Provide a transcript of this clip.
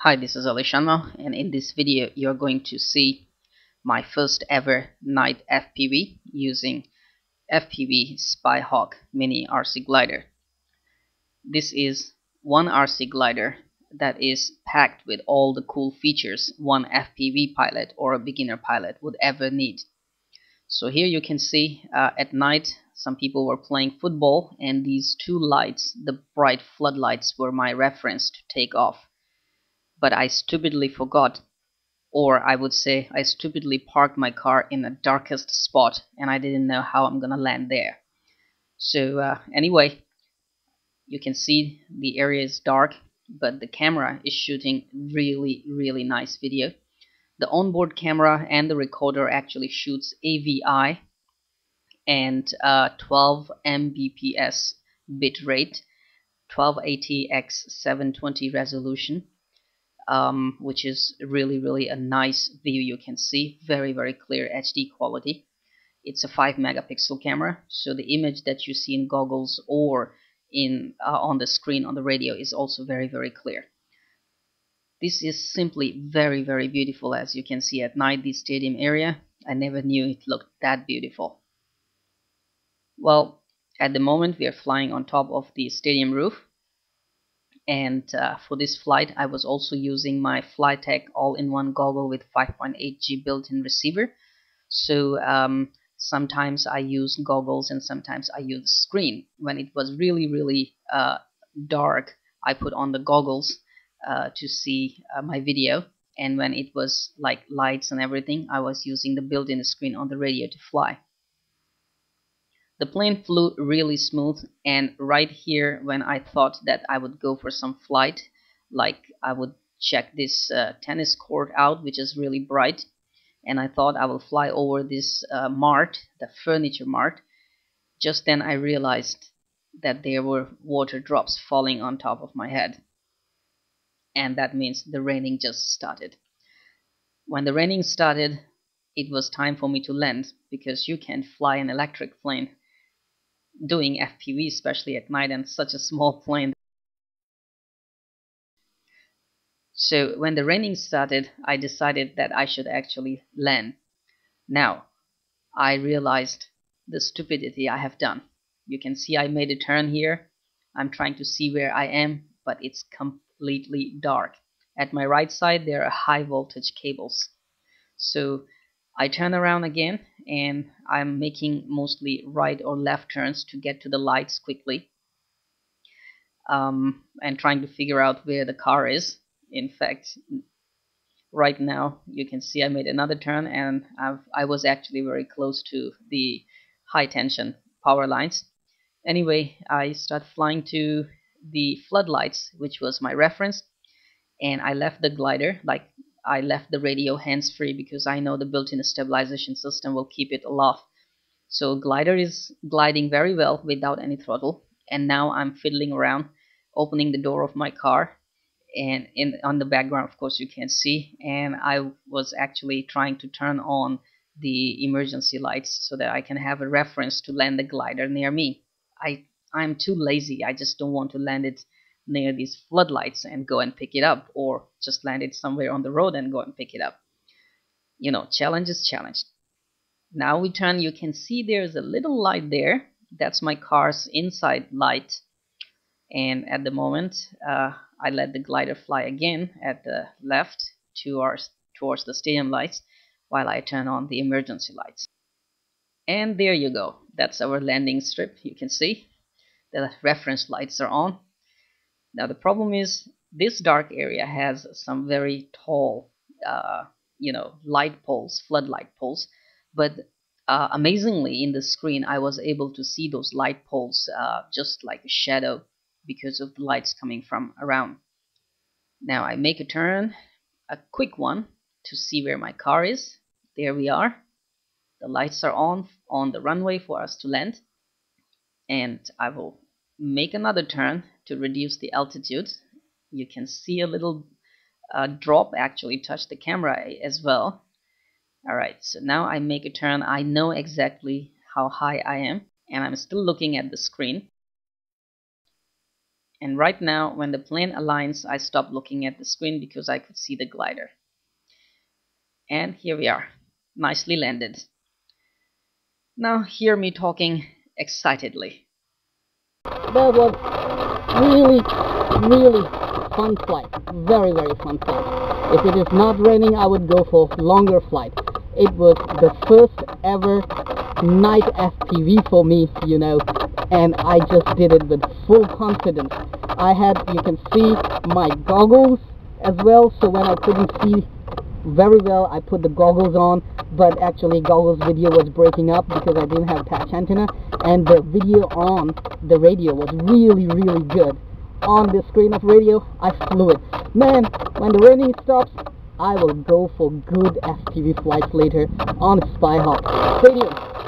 Hi, this is AliShanMao, and in this video you're going to see my first ever night FPV using FPV Spyhawk mini RC glider. This is one RC glider that is packed with all the cool features one FPV pilot or a beginner pilot would ever need. So here you can see at night some people were playing football, and these two lights, the bright floodlights, were my reference to take off. But I stupidly forgot, or I would say I stupidly parked my car in the darkest spot and I didn't know how I'm gonna land there. So anyway, you can see the area is dark, but the camera is shooting really nice video. The onboard camera and the recorder actually shoots AVI and 12 Mbps bit rate, 1280 x 720 resolution, which is really a nice view. You can see very clear HD quality. It's a 5 megapixel camera, so the image that you see in goggles or in on the screen on the radio is also very clear. This is simply very beautiful. As you can see at night, the stadium area, I never knew it looked that beautiful. Well, at the moment we are flying on top of the stadium roof, and for this flight I was also using my Flytech all-in-one goggle with 5.8G built-in receiver. So sometimes I use goggles and sometimes I use screen. When it was really dark, I put on the goggles to see my video, and when it was like lights and everything, I was using the built-in screen on the radio to fly. The plane flew really smooth, and right here when I thought that I would go for some flight, like I would check this tennis court out, which is really bright, and I thought I will fly over this mart, the furniture mart. Just then I realized that there were water drops falling on top of my head, and that means the raining just started. When the raining started, it was time for me to land, because you can't fly an electric plane doing FPV, especially at night, and such a small plane. So when the raining started, I decided that I should actually land. Now, I realized the stupidity I have done. You can see I made a turn here. I'm trying to see where I am, but it's completely dark. At my right side there are high voltage cables. So I turn around again, and I'm making mostly right or left turns to get to the lights quickly, and trying to figure out where the car is. In fact, right now you can see I made another turn, and I was actually very close to the high tension power lines. Anyway, I start flying to the floodlights, which was my reference, and I left the glider, like I left the radio hands-free, because I know the built-in stabilization system will keep it aloft. So glider is gliding very well without any throttle, and now I'm fiddling around, opening the door of my car, and on the background of course you can't see, and I was actually trying to turn on the emergency lights so that I can have a reference to land the glider near me. I'm too lazy. I just don't want to land it near these floodlights and go and pick it up, or just land it somewhere on the road and go and pick it up. You know, challenge is challenge. Now we turn. You can see there's a little light there. That's my car's inside light, and at the moment I let the glider fly again at the left towards the stadium lights, while I turn on the emergency lights. And there you go. That's our landing strip. You can see the reference lights are on. Now the problem is this dark area has some very tall light poles, floodlight poles, but amazingly in the screen I was able to see those light poles just like a shadow, because of the lights coming from around. Now I make a turn, a quick one, to see where my car is. There we are. The lights are on the runway for us to land, and I will make another turn to reduce the altitude. You can see a little drop actually touch the camera as well. Alright, so now I make a turn. I know exactly how high I am, and I'm still looking at the screen. And right now, when the plane aligns, I stop looking at the screen because I could see the glider. And here we are, nicely landed. Now hear me talking excitedly. That was really, really fun flight. Very, very fun flight. If it is not raining, I would go for longer flight. It was the first ever night FPV for me, you know, and I just did it with full confidence. I had, you can see my goggles as well, so when I couldn't see very well, I put the goggles on, but actually goggles video was breaking up because I didn't have patch antenna, and the video on the radio was really, really good. On the screen of radio, I flew it. Man, when the raining stops, I will go for good FPV flights later on Spyhawk. Stay tuned.